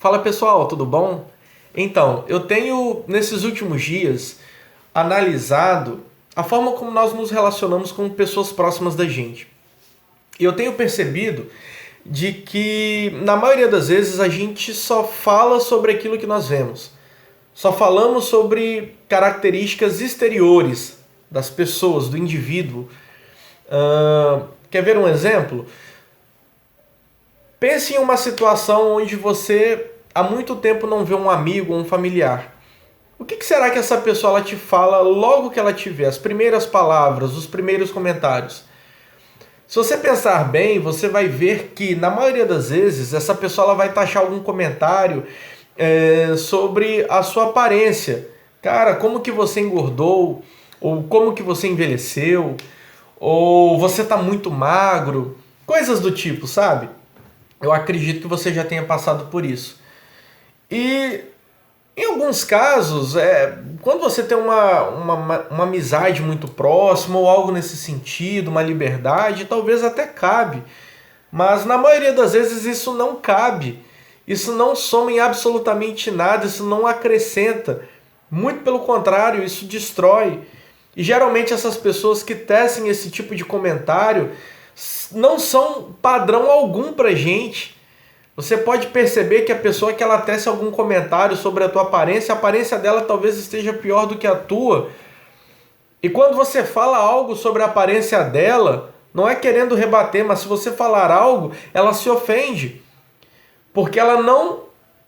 Fala pessoal, tudo bom? Então, eu tenho nesses últimos dias analisado a forma como nós nos relacionamos com pessoas próximas da gente. E eu tenho percebido de que na maioria das vezes a gente só fala sobre aquilo que nós vemos. Só falamos sobre características exteriores das pessoas, do indivíduo. Quer ver um exemplo? Pense em uma situação onde você há muito tempo não vê um amigo ou um familiar. O que será que essa pessoa ela te fala logo que ela te vê? As primeiras palavras, os primeiros comentários. Se você pensar bem, você vai ver que na maioria das vezes essa pessoa ela vai taxar algum comentário sobre a sua aparência. Cara, como que você engordou? Ou como que você envelheceu? Ou você está muito magro? Coisas do tipo, sabe? Eu acredito que você já tenha passado por isso. E em alguns casos, quando você tem uma amizade muito próxima ou algo nesse sentido, uma liberdade, talvez até cabe. Mas na maioria das vezes isso não cabe. Isso não soma em absolutamente nada, isso não acrescenta. Muito pelo contrário, isso destrói. E geralmente essas pessoas que tecem esse tipo de comentário não são padrão algum pra gente. Você pode perceber que a pessoa que ela tece algum comentário sobre a aparência dela talvez esteja pior do que a tua. E quando você fala algo sobre a aparência dela, não é querendo rebater, mas se você falar algo, ela se ofende. Porque ela não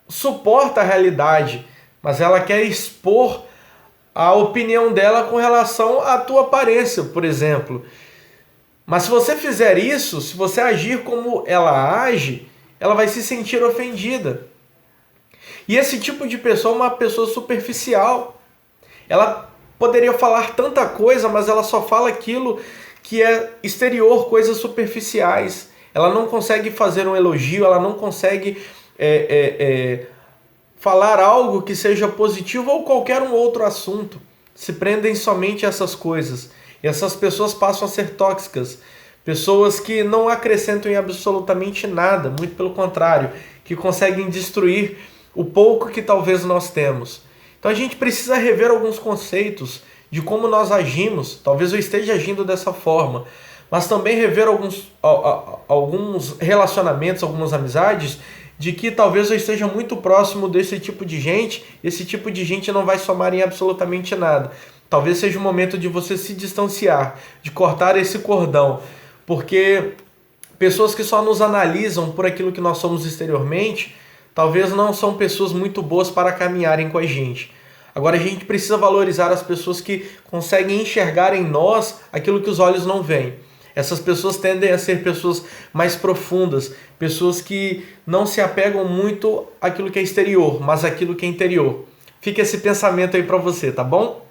suporta a realidade, mas ela quer expor a opinião dela com relação à tua aparência, por exemplo. Mas se você fizer isso, se você agir como ela age, ela vai se sentir ofendida. E esse tipo de pessoa é uma pessoa superficial. Ela poderia falar tanta coisa, mas ela só fala aquilo que é exterior, coisas superficiais. Ela não consegue fazer um elogio, ela não consegue falar algo que seja positivo ou qualquer um outro assunto. Se prendem somente a essas coisas. E essas pessoas passam a ser tóxicas. Pessoas que não acrescentam em absolutamente nada, muito pelo contrário, que conseguem destruir o pouco que talvez nós temos. Então a gente precisa rever alguns conceitos de como nós agimos. Talvez eu esteja agindo dessa forma, mas também rever alguns relacionamentos, algumas amizades, de que talvez eu esteja muito próximo desse tipo de gente, esse tipo de gente não vai somar em absolutamente nada. Talvez seja o momento de você se distanciar, de cortar esse cordão, porque pessoas que só nos analisam por aquilo que nós somos exteriormente, talvez não são pessoas muito boas para caminharem com a gente. Agora a gente precisa valorizar as pessoas que conseguem enxergar em nós aquilo que os olhos não veem. Essas pessoas tendem a ser pessoas mais profundas, pessoas que não se apegam muito àquilo que é exterior, mas àquilo que é interior. Fica esse pensamento aí para você, tá bom?